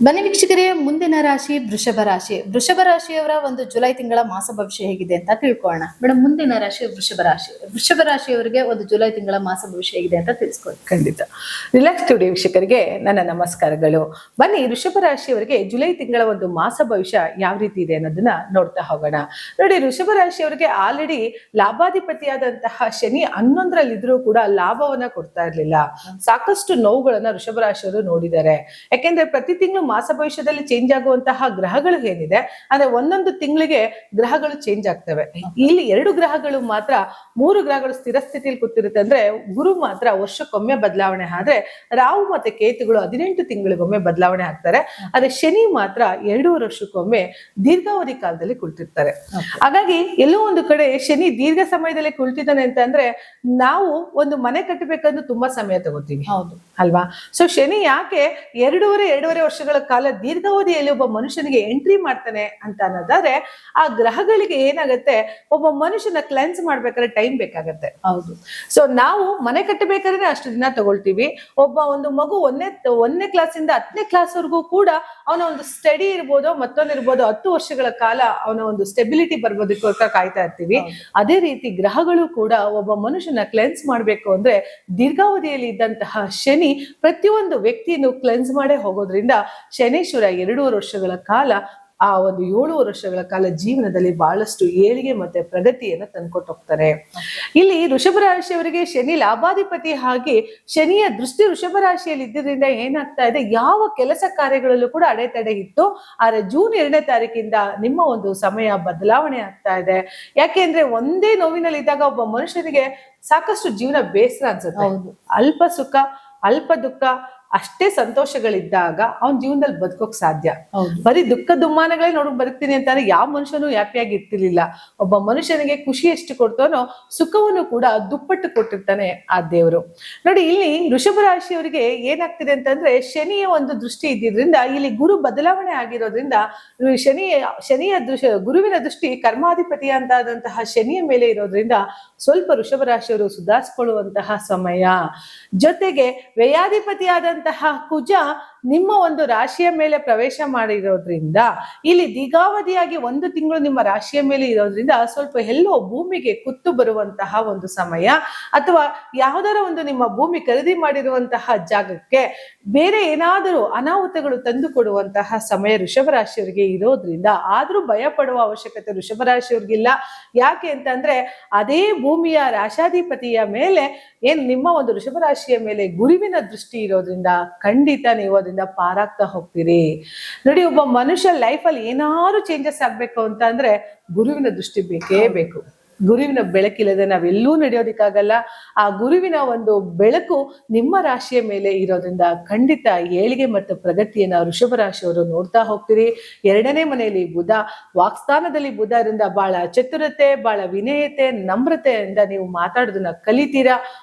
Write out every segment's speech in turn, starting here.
ಬನ್ನಿ ವೀಕ್ಷಕರೇ, ಮುಂದಿನ ರಾಶಿ ವೃಷಭ ರಾಶಿ. ವೃಷಭ ರಾಶಿಯವರ ಒಂದು ಜುಲೈ ತಿಂಗಳ ಮಾಸ ಭವಿಷ್ಯ ಹೇಗಿದೆ ಅಂತ ತಿಳ್ಕೊಳ್ಳೋಣ. ಮೇಡಮ್, ಮುಂದಿನ ರಾಶಿ ವೃಷಭ ರಾಶಿ. ವೃಷಭ ರಾಶಿಯವರಿಗೆ ಒಂದು ಜುಲೈ ತಿಂಗಳ ಮಾಸ ಭವಿಷ್ಯ ಹೇಗಿದೆ ಅಂತ ತಿಳಿಸ್ಕೊಳ್ಳಿ. ಖಂಡಿತ. ರಿಲ್ಯಾಕ್ಸ್ ಟುಡೇ ವೀಕ್ಷಕರಿಗೆ ನನ್ನ ನಮಸ್ಕಾರಗಳು. ಬನ್ನಿ, ವೃಷಭ ರಾಶಿಯವರಿಗೆ ಜುಲೈ ತಿಂಗಳ ಒಂದು ಮಾಸ ಭವಿಷ್ಯ ಯಾವ ರೀತಿ ಇದೆ ಅನ್ನೋದನ್ನ ನೋಡ್ತಾ ಹೋಗೋಣ. ನೋಡಿ, ವೃಷಭ ರಾಶಿಯವರಿಗೆ ಆಲ್ರೆಡಿ ಲಾಭಾಧಿಪತಿಯಾದಂತಹ ಶನಿ 11ರಲ್ಲಿದ್ರೂ ಕೂಡ ಲಾಭವನ್ನ ಕೊಡ್ತಾ ಇರ್ಲಿಲ್ಲ. ಸಾಕಷ್ಟು ನೋವುಗಳನ್ನ ವೃಷಭ ರಾಶಿಯವರು ನೋಡಿದ್ದಾರೆ. ಯಾಕೆಂದ್ರೆ ಪ್ರತಿ ತಿಂಗಳು ಮಾಸ ಭವಿಷ್ಯದಲ್ಲಿ ಚೇಂಜ್ ಆಗುವಂತಹ ಗ್ರಹಗಳು ಏನಿದೆ ಅಂದ್ರೆ ಒಂದೊಂದು ತಿಂಗಳಿಗೆ ಗ್ರಹಗಳು ಚೇಂಜ್ ಆಗ್ತವೆ. ಇಲ್ಲಿ 2 ಗ್ರಹಗಳು ಮಾತ್ರ, 3 ಗ್ರಹಗಳು ಸ್ಥಿರ ಸ್ಥಿತಿಯಲ್ಲಿ ಕೂತಿರುತ್ತೆ. ಅಂದ್ರೆ ಗುರು ಮಾತ್ರ ವರ್ಷಕ್ಕೊಮ್ಮೆ ಬದಲಾವಣೆ ಆದ್ರೆ, ರಾಹು ಮತ್ತೆ ಕೇತುಗಳು 18 ತಿಂಗಳಿಗೊಮ್ಮೆ ಬದಲಾವಣೆ ಆಗ್ತಾರೆ. ಆದ್ರೆ ಶನಿ ಮಾತ್ರ 2.5 ವರ್ಷಕ್ಕೊಮ್ಮೆ ದೀರ್ಘಾವಧಿ ಕಾಲದಲ್ಲಿ ಕುಳಿತಿರ್ತಾರೆ. ಹಾಗಾಗಿ ಎಲ್ಲೋ ಒಂದು ಕಡೆ ಶನಿ ದೀರ್ಘ ಸಮಯದಲ್ಲಿ ಕುಳಿತಿದ್ದಾನೆ ಅಂತ ಅಂದ್ರೆ, ನಾವು ಒಂದು ಮನೆ ಕಟ್ಟಬೇಕಂದ್ರೆ ತುಂಬಾ ಸಮಯ ತಗೋತೀವಿ, ಹೌದು ಅಲ್ವಾ? ಸೊ ಶನಿ ಯಾಕೆ 2.5 ವರ್ಷಗಳ ಕಾಲ ದೀರ್ಘಾವಧಿಯಲ್ಲಿ ಒಬ್ಬ ಮನುಷ್ಯನಿಗೆ ಎಂಟ್ರಿ ಮಾಡ್ತಾನೆ ಅಂತ ಅನ್ನೋದಾದ್ರೆ, ಆ ಗ್ರಹಗಳಿಗೆ ಏನಾಗತ್ತೆ, ಒಬ್ಬ ಮನುಷ್ಯನ ಕ್ಲೆನ್ಸ್ ಮಾಡ್ಬೇಕಾದ್ರೆ ಟೈಮ್ ಬೇಕಾಗತ್ತೆ. ಹೌದು. ಸೊ ನಾವು ಮನೆ ಕಟ್ಟಬೇಕಾದ್ರೆ ಅಷ್ಟು ದಿನ ತಗೊಳ್ತೀವಿ. ಒಂದು ಮಗು 1ನೇ ಕ್ಲಾಸಿಂದ 10ನೇ ಕ್ಲಾಸ್ ವರೆಗೂ ಕೂಡ ಅವನ ಒಂದು ಸ್ಟಡಿ ಇರ್ಬೋದು, ಮತ್ತೊಂದಿರ್ಬೋದು, 10 ವರ್ಷಗಳ ಕಾಲ ಅವನ ಒಂದು ಸ್ಟೆಬಿಲಿಟಿ ಬರ್ಬೋದಕ್ಕೋಸ್ಕರ ಕಾಯ್ತಾ ಇರ್ತೀವಿ. ಅದೇ ರೀತಿ ಗ್ರಹಗಳು ಕೂಡ ಒಬ್ಬ ಮನುಷ್ಯನ ಕ್ಲೆನ್ಸ್ ಮಾಡ್ಬೇಕು ಅಂದ್ರೆ, ದೀರ್ಘಾವಧಿಯಲ್ಲಿ ಇದ್ದಂತಹ ಶನಿ ಪ್ರತಿಯೊಂದು ವ್ಯಕ್ತಿಯನ್ನು ಕ್ಲೆನ್ಸ್ ಮಾಡೇ ಹೋಗೋದ್ರಿಂದ ಶನೇಶ್ವರ 2.5 ವರ್ಷಗಳ ಕಾಲ, ಆ ಒಂದು 7 ವರ್ಷಗಳ ಕಾಲ ಜೀವನದಲ್ಲಿ ಬಹಳಷ್ಟು ಏಳಿಗೆ ಮತ್ತೆ ಪ್ರಗತಿಯನ್ನ ತಂದ್ಕೊಟ್ಟು ಹೋಗ್ತಾರೆ. ಇಲ್ಲಿ ವೃಷಭ ರಾಶಿಯವರಿಗೆ ಶನಿ ಲಾಭಾಧಿಪತಿ ಆಗಿ ಶನಿಯ ದೃಷ್ಟಿ ವೃಷಭ ರಾಶಿಯಲ್ಲಿ ಇದ್ದರಿಂದ ಏನಾಗ್ತಾ ಇದೆ, ಯಾವ ಕೆಲಸ ಕಾರ್ಯಗಳಲ್ಲೂ ಕೂಡ ಅಡೆತಡೆ ಇತ್ತು. ಆದ್ರೆ ಜೂನ್ 2ನೇ ತಾರೀಕಿಂದ ನಿಮ್ಮ ಒಂದು ಸಮಯ ಬದಲಾವಣೆ ಆಗ್ತಾ ಇದೆ. ಯಾಕೆಂದ್ರೆ ಒಂದೇ ನೋವಿನಲ್ಲಿ ಇದ್ದಾಗ ಒಬ್ಬ ಮನುಷ್ಯನಿಗೆ ಸಾಕಷ್ಟು ಜೀವನ ಬೇಸರ ಅನ್ಸುತ್ತೆ. ಅಲ್ಪ ಸುಖ, ಅಲ್ಪ ದುಃಖ, ಅಷ್ಟೇ ಸಂತೋಷಗಳಿದ್ದಾಗ ಅವನ ಜೀವನದಲ್ಲಿ ಬದುಕೋಕ್ ಸಾಧ್ಯ. ಬರೀ ದುಃಖ ದುಮ್ಮಾನಗಳೇ ನೋಡಕ್ ಬದುಕ್ತೀನಿ ಅಂತಾನೆ ಯಾವ ಮನುಷ್ಯನು ಹ್ಯಾಪಿಯಾಗಿ ಇರ್ತಿರ್ಲಿಲ್ಲ. ಒಬ್ಬ ಮನುಷ್ಯನಿಗೆ ಖುಷಿ ಎಷ್ಟು ಕೊಡ್ತಾನೋ ಸುಖವನ್ನು ಕೂಡ ದುಪ್ಪಟ್ಟು ಕೊಟ್ಟಿರ್ತಾನೆ ಆ ದೇವರು. ನೋಡಿ, ಇಲ್ಲಿ ವೃಷಭ ರಾಶಿಯವರಿಗೆ ಏನಾಗ್ತಿದೆ ಅಂತಂದ್ರೆ, ಶನಿಯ ಒಂದು ದೃಷ್ಟಿ ಇದ್ದಿದ್ರಿಂದ, ಇಲ್ಲಿ ಗುರು ಬದಲಾವಣೆ ಆಗಿರೋದ್ರಿಂದ ಶನಿಯ ಗುರುವಿನ ದೃಷ್ಟಿ ಕರ್ಮಾಧಿಪತಿ ಅಂತಾದಂತಹ ಶನಿಯ ಮೇಲೆ ಇರೋದ್ರಿಂದ ಸ್ವಲ್ಪ ವೃಷಭ ರಾಶಿಯವರು ಸುಧಾರಿಸಿಕೊಳ್ಳುವಂತಹ ಸಮಯ. ಜೊತೆಗೆ ವ್ಯಯಾಧಿಪತಿಯಾದಂತಹ ಕುಜ ನಿಮ್ಮ ಒಂದು ರಾಶಿಯ ಮೇಲೆ ಪ್ರವೇಶ ಮಾಡಿರೋದ್ರಿಂದ, ಇಲ್ಲಿ ದೀರ್ಘಾವಧಿಯಾಗಿ 1 ತಿಂಗಳು ನಿಮ್ಮ ರಾಶಿಯ ಮೇಲೆ ಇರೋದ್ರಿಂದ ಸ್ವಲ್ಪ ಎಲ್ಲೋ ಭೂಮಿಗೆ ಕುತ್ತು ಬರುವಂತಹ ಒಂದು ಸಮಯ, ಅಥವಾ ಯಾವ್ದಾರ ಒಂದು ನಿಮ್ಮ ಭೂಮಿ ಖರೀದಿ ಮಾಡಿರುವಂತಹ ಜಾಗಕ್ಕೆ ಬೇರೆ ಏನಾದರೂ ಅನಾಹುತಗಳು ತಂದು ಕೊಡುವಂತಹ ಸಮಯ ವೃಷಭ ರಾಶಿಯವರಿಗೆ ಇರೋದ್ರಿಂದ, ಆದ್ರೂ ಭಯ ಪಡುವ ಅವಶ್ಯಕತೆ ವೃಷಭ ರಾಶಿಯವ್ರಿಗಿಲ್ಲ. ಯಾಕೆ ಅಂತಂದ್ರೆ, ಅದೇ ಭೂಮಿಯ ರಾಶಾಧಿಪತಿಯ ಮೇಲೆ ನಿಮ್ಮ ಒಂದು ವೃಷಭ ರಾಶಿಯ ಮೇಲೆ ಗುರುವಿನ ದೃಷ್ಟಿ ಇರೋದ್ರಿಂದ ಖಂಡಿತ ನೀವು ಅದರಿಂದ ಪಾರಾಗ್ತಾ ಹೋಗ್ತೀರಿ. ನೋಡಿ, ಒಬ್ಬ ಮನುಷ್ಯ ಲೈಫಲ್ಲಿ ಏನಾದ್ರು ಚೇಂಜಸ್ ಆಗ್ಬೇಕು ಅಂತ ಅಂದ್ರೆ ಗುರುವಿನ ದೃಷ್ಟಿ ಬೇಕೇ ಬೇಕು. ಗುರುವಿನ ಬೆಳಕಿಲ್ಲದೆ ನಾವೆಲ್ಲೂ ನಡೆಯೋದಿಕ್ಕಾಗಲ್ಲ. ಆ ಗುರುವಿನ ಒಂದು ಬೆಳಕು ನಿಮ್ಮ ರಾಶಿಯ ಮೇಲೆ ಇರೋದ್ರಿಂದ ಖಂಡಿತ ಏಳಿಗೆ ಮತ್ತು ಪ್ರಗತಿಯನ್ನ ವೃಷಭ ರಾಶಿಯವರು ನೋಡ್ತಾ ಹೋಗ್ತೀರಿ. 2ನೇ ಮನೆಯಲ್ಲಿ ಬುಧ, ವಾಕ್ಸ್ಥಾನದಲ್ಲಿ ಬುಧ ಇರಿಂದ ಬಹಳ ಚತುರತೆ, ಬಹಳ ವಿನಯತೆ, ನಮ್ರತೆಯಿಂದ ನೀವು ಮಾತಾಡೋದನ್ನ ಕಲಿತೀರಾ.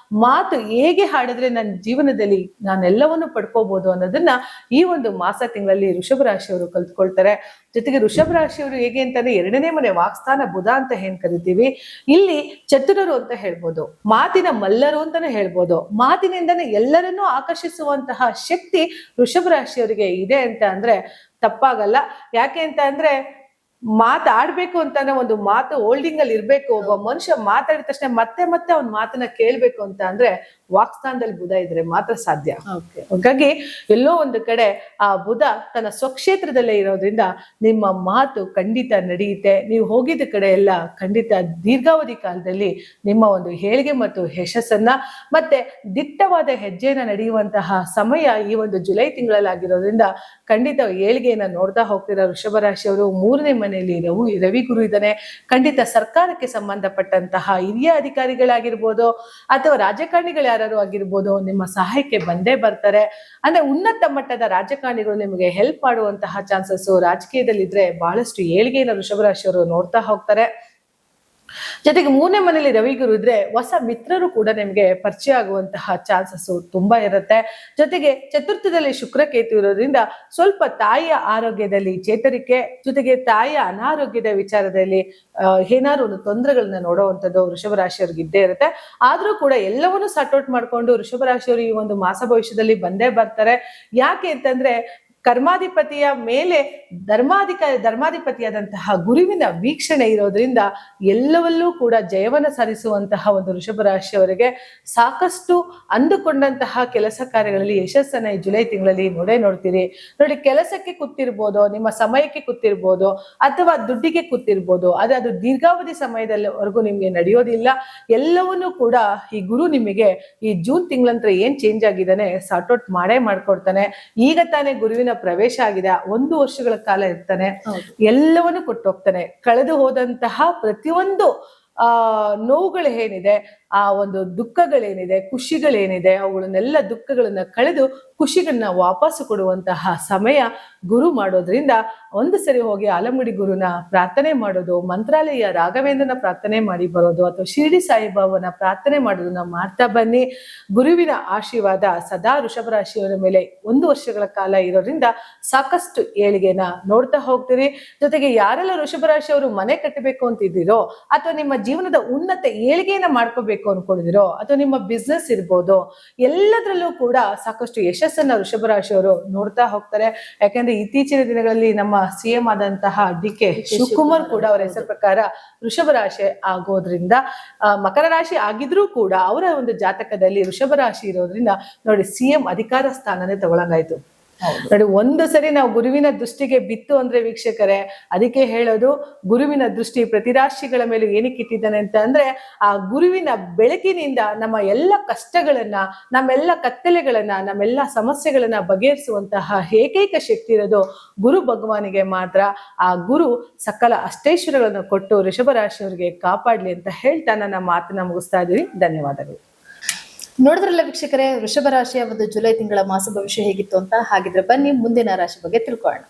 ಮಾತು ಹೇಗೆ ಹಾಡಿದ್ರೆ ನನ್ನ ಜೀವನದಲ್ಲಿ ನಾನೆಲ್ಲವನ್ನು ಪಡ್ಕೋಬಹುದು ಅನ್ನೋದನ್ನ ಈ ಒಂದು ಮಾಸ ತಿಂಗಳಲ್ಲಿ ವೃಷಭ ರಾಶಿಯವರು ಕಲ್ತ್ಕೊಳ್ತಾರೆ. ಜೊತೆಗೆ ವೃಷಭ ರಾಶಿಯವರು ಹೇಗೆ ಅಂತಂದ್ರೆ, 2ನೇ ಮನೆ ವಾಕ್ಸ್ಥಾನ ಬುಧ ಅಂತ ಏನ್ ಕರಿತೀವಿ, ಇಲ್ಲಿ ಚತುರರು ಅಂತ ಹೇಳ್ಬೋದು, ಮಾತಿನ ಮಲ್ಲರು ಅಂತಾನೆ ಹೇಳ್ಬೋದು. ಮಾತಿನಿಂದನೇ ಎಲ್ಲರನ್ನೂ ಆಕರ್ಷಿಸುವಂತಹ ಶಕ್ತಿ ವೃಷಭ ರಾಶಿಯವರಿಗೆ ಇದೆ ಅಂತ ಅಂದ್ರೆ ತಪ್ಪಾಗಲ್ಲ. ಯಾಕೆ ಅಂತ ಅಂದ್ರೆ, ಮಾತಾಡ್ಬೇಕು ಅಂತಾನೆ ಒಂದು ಮಾತು ಹೋಲ್ಡಿಂಗ್ ಅಲ್ಲಿ ಇರ್ಬೇಕು. ಒಬ್ಬ ಮನುಷ್ಯ ಮಾತಾಡಿದ ತಕ್ಷಣ ಮತ್ತೆ ಮತ್ತೆ ಅವ್ನ ಮಾತನ್ನ ಕೇಳ್ಬೇಕು ಅಂತ ಅಂದ್ರೆ ವಾಕ್ಸ್ಥಾನದಲ್ಲಿ ಬುಧ ಇದ್ರೆ ಮಾತ್ರ ಸಾಧ್ಯ. ಹಾಗಾಗಿ ಎಲ್ಲೋ ಒಂದು ಕಡೆ ಆ ಬುಧ ತನ್ನ ಸ್ವಕ್ಷೇತ್ರದಲ್ಲೇ ಇರೋದ್ರಿಂದ ನಿಮ್ಮ ಮಾತು ಖಂಡಿತ ನಡೆಯುತ್ತೆ. ನೀವು ಹೋಗಿದ್ದ ಕಡೆ ಎಲ್ಲ ಖಂಡಿತ ದೀರ್ಘಾವಧಿ ಕಾಲದಲ್ಲಿ ನಿಮ್ಮ ಒಂದು ಏಳಿಗೆ ಮತ್ತು ಯಶಸ್ಸನ್ನ ಮತ್ತೆ ದಿಟ್ಟವಾದ ಹೆಜ್ಜೆಯನ್ನ ನಡೆಯುವಂತಹ ಸಮಯ ಈ ಒಂದು ಜುಲೈ ತಿಂಗಳಲ್ಲಿ ಆಗಿರೋದ್ರಿಂದ ಖಂಡಿತ ಏಳಿಗೆಯನ್ನ ನೋಡ್ತಾ ಹೋಗ್ತೀರಾ. ವೃಷಭ ರಾಶಿಯವರು 3ನೇ ಮನೆಯಲ್ಲಿ ರವಿ ಗುರು ಇದ್ದಾನೆ. ಖಂಡಿತ ಸರ್ಕಾರಕ್ಕೆ ಸಂಬಂಧಪಟ್ಟಂತಹ ಹಿರಿಯ ಅಧಿಕಾರಿಗಳಾಗಿರ್ಬೋದು ಅಥವಾ ರಾಜಕಾರಣಿಗಳು ಯಾರು ಆಗಿರ್ಬೋದು, ನಿಮ್ಮ ಸಹಾಯಕ್ಕೆ ಬಂದೇ ಬರ್ತಾರೆ. ಅಂದ್ರೆ ಉನ್ನತ ಮಟ್ಟದ ರಾಜಕಾರಣಿಗಳು ನಿಮಗೆ ಹೆಲ್ಪ್ ಮಾಡುವಂತಹ ಚಾನ್ಸಸ್ ರಾಜಕೀಯದಲ್ಲಿದ್ರೆ ಬಹಳಷ್ಟು ಏಳಿಗೆಯನ್ನು ವೃಷಭ ರಾಶಿಯವರು ನೋಡ್ತಾ ಹೋಗ್ತಾರೆ. ಜೊತೆಗೆ 3ನೇ ಮನೆಯಲ್ಲಿ ರವಿ ಗುರು ಇದ್ರೆ ಹೊಸ ಮಿತ್ರರು ಕೂಡ ನಿಮ್ಗೆ ಪರಿಚಯ ಆಗುವಂತಹ ಚಾನ್ಸಸ್ ತುಂಬಾ ಇರುತ್ತೆ. ಜೊತೆಗೆ ಚತುರ್ಥದಲ್ಲಿ ಶುಕ್ರಕೇತು ಇರೋದ್ರಿಂದ ಸ್ವಲ್ಪ ತಾಯಿಯ ಆರೋಗ್ಯದಲ್ಲಿ ಚೇತರಿಕೆ, ಜೊತೆಗೆ ತಾಯಿಯ ಅನಾರೋಗ್ಯದ ವಿಚಾರದಲ್ಲಿ ಏನಾದ್ರು ಒಂದು ತೊಂದರೆಗಳನ್ನ ನೋಡುವಂಥದ್ದು ವೃಷಭ ರಾಶಿಯವ್ರಿಗೆ ಇದ್ದೇ ಇರುತ್ತೆ. ಆದ್ರೂ ಕೂಡ ಎಲ್ಲವನ್ನೂ ಸಾರ್ಟ್ ಔಟ್ ಮಾಡ್ಕೊಂಡು ವೃಷಭ ರಾಶಿಯವರು ಈ ಒಂದು ಮಾಸ ಭವಿಷ್ಯದಲ್ಲಿ ಬಂದೇ ಬರ್ತಾರೆ. ಯಾಕೆ ಅಂತಂದ್ರೆ ಕರ್ಮಾಧಿಪತಿಯ ಮೇಲೆ ಧರ್ಮಾಧಿಪತಿಯಾದಂತಹ ಗುರುವಿನ ವೀಕ್ಷಣೆ ಇರೋದ್ರಿಂದ ಎಲ್ಲವಲ್ಲೂ ಕೂಡ ಜಯವನ್ನ ಸಾಧಿಸುವಂತಹ ಒಂದು ವೃಷಭ ರಾಶಿಯವರಿಗೆ ಸಾಕಷ್ಟು ಅಂದುಕೊಂಡಂತಹ ಕೆಲಸ ಕಾರ್ಯಗಳಲ್ಲಿ ಯಶಸ್ಸನ್ನ ಈ ಜುಲೈ ತಿಂಗಳಲ್ಲಿ ನೋಡ್ತೀರಿ. ನೋಡಿ, ಕೆಲಸಕ್ಕೆ ಕೂತಿರ್ಬೋದು, ನಿಮ್ಮ ಸಮಯಕ್ಕೆ ಕೂತಿರ್ಬೋದು, ಅಥವಾ ದುಡ್ಡಿಗೆ ಕೂತಿರ್ಬೋದು. ಅದು ದೀರ್ಘಾವಧಿ ಸಮಯದವರೆಗೂ ನಿಮ್ಗೆ ನಡೆಯೋದಿಲ್ಲ. ಎಲ್ಲವನ್ನೂ ಕೂಡ ಈ ಗುರು ನಿಮಗೆ ಈ ಜೂನ್ ತಿಂಗಳಂತ್ರ ಏನ್ ಚೇಂಜ್ ಆಗಿದ್ದಾನೆ ಸಾರ್ಟ್ ಔಟ್ ಮಾಡ್ಕೊಡ್ತಾನೆ. ಈಗ ತಾನೇ ಗುರುವಿನ ಪ್ರವೇಶ ಆಗಿದೆ, 1 ವರ್ಷಗಳ ಕಾಲ ಇರ್ತಾನೆ, ಎಲ್ಲವನ್ನು ಕೊಟ್ಟೋಗ್ತಾನೆ. ಕಳೆದು ಹೋದಂತಹ ಪ್ರತಿಯೊಂದು ನೋವುಗಳು ಏನಿದೆ, ಆ ಒಂದು ದುಃಖಗಳೇನಿದೆ, ಖುಷಿಗಳೇನಿದೆ, ಅವುಗಳನ್ನೆಲ್ಲ ದುಃಖಗಳನ್ನ ಕಳೆದು ಖುಷಿಗಳನ್ನ ವಾಪಸ್ಸು ಕೊಡುವಂತಹ ಸಮಯ ಗುರು ಮಾಡೋದ್ರಿಂದ ಒಂದು ಸರಿ ಹೋಗಿ ಆಲಮುಡಿ ಗುರುನ ಪ್ರಾರ್ಥನೆ ಮಾಡೋದು, ಮಂತ್ರಾಲಯ ರಾಘವೇಂದ್ರನ ಪ್ರಾರ್ಥನೆ ಮಾಡಿ ಬರೋದು, ಅಥವಾ ಶಿರಡಿ ಸಾಯಿಬಾಬಾನ ಪ್ರಾರ್ಥನೆ ಮಾಡೋದನ್ನ ಮಾಡ್ತಾ ಬನ್ನಿ. ಗುರುವಿನ ಆಶೀರ್ವಾದ ಸದಾ ವೃಷಭ ರಾಶಿಯವರ ಮೇಲೆ 1 ವರ್ಷಗಳ ಕಾಲ ಇರೋದ್ರಿಂದ ಸಾಕಷ್ಟು ಏಳಿಗೆನ ನೋಡ್ತಾ ಹೋಗ್ತೀರಿ. ಜೊತೆಗೆ ಯಾರೆಲ್ಲ ವೃಷಭ ರಾಶಿಯವರು ಮನೆ ಕಟ್ಟಬೇಕು ಅಂತಿದ್ದೀರೋ, ಅಥವಾ ನಿಮ್ಮ ಜೀವನದ ಉನ್ನತ ಏಳಿಗೆಯನ್ನ ಮಾಡ್ಕೋಬೇಕು ಅನ್ಕೊಂಡಿದಿರೋ, ಅಥವಾ ನಿಮ್ಮ ಬಿಸ್ನೆಸ್ ಇರ್ಬೋದು, ಎಲ್ಲದರಲ್ಲೂ ಕೂಡ ಸಾಕಷ್ಟು ಯಶಸ್ಸನ್ನ ವೃಷಭ ರಾಶಿಯವರು ನೋಡ್ತಾ ಹೋಗ್ತಾರೆ. ಯಾಕಂದ್ರೆ ಇತ್ತೀಚಿನ ದಿನಗಳಲ್ಲಿ ನಮ್ಮ CM ಆದಂತಹ DK ಶಿವಕುಮಾರ್ ಕೂಡ ಅವರ ಹೆಸರು ಪ್ರಕಾರ ವೃಷಭ ರಾಶಿ ಆಗೋದ್ರಿಂದ, ಮಕರ ರಾಶಿ ಆಗಿದ್ರೂ ಕೂಡ ಅವರ ಒಂದು ಜಾತಕದಲ್ಲಿ ವೃಷಭ ರಾಶಿ ಇರೋದ್ರಿಂದ ನೋಡಿ CM ಅಧಿಕಾರ ಸ್ಥಾನನೇ ತಗೊಳಂಗಾಯ್ತು. ನೋಡಿ, ಒಂದು ಸರಿ ನಾವು ಗುರುವಿನ ದೃಷ್ಟಿಗೆ ಬಿತ್ತು ಅಂದ್ರೆ ವೀಕ್ಷಕರೇ, ಅದಕ್ಕೆ ಹೇಳೋದು ಗುರುವಿನ ದೃಷ್ಟಿ ಪ್ರತಿ ರಾಶಿಗಳ ಮೇಲೆ ಏನಕ್ಕೆ ಇಟ್ಟಿದ್ದಾನೆ ಅಂತ ಅಂದ್ರೆ, ಆ ಗುರುವಿನ ಬೆಳಕಿನಿಂದ ನಮ್ಮ ಎಲ್ಲ ಕಷ್ಟಗಳನ್ನ, ನಮ್ಮೆಲ್ಲ ಕತ್ತಲೆಗಳನ್ನ, ನಮ್ಮೆಲ್ಲ ಸಮಸ್ಯೆಗಳನ್ನ ಬಗೆಹರಿಸುವಂತಹ ಏಕೈಕ ಶಕ್ತಿ ಇರೋದು ಗುರು ಭಗವಾನಿಗೆ ಮಾತ್ರ. ಆ ಗುರು ಸಕಲ ಅಷ್ಟೈಶ್ವರ್ಯಗಳನ್ನು ಕೊಟ್ಟು ವೃಷಭ ರಾಶಿಯವರಿಗೆ ಕಾಪಾಡ್ಲಿ ಅಂತ ಹೇಳ್ತಾ ನನ್ನ ಮಾತನ್ನ ಮುಗಿಸ್ತಾ ಇದೀನಿ. ಧನ್ಯವಾದಗಳು. ನೋಡಿದ್ರಲ್ಲ ವೀಕ್ಷಕರೇ, ವೃಷಭ ರಾಶಿಯ ಒಂದು ಜುಲೈ ತಿಂಗಳ ಮಾಸ ಭವಿಷ್ಯ ಹೇಗಿತ್ತು ಅಂತ. ಹಾಗಿದ್ರೆ ಬನ್ನಿ ಮುಂದಿನ ರಾಶಿ ಬಗ್ಗೆ ತಿಳ್ಕೊಳ್ಳೋಣ.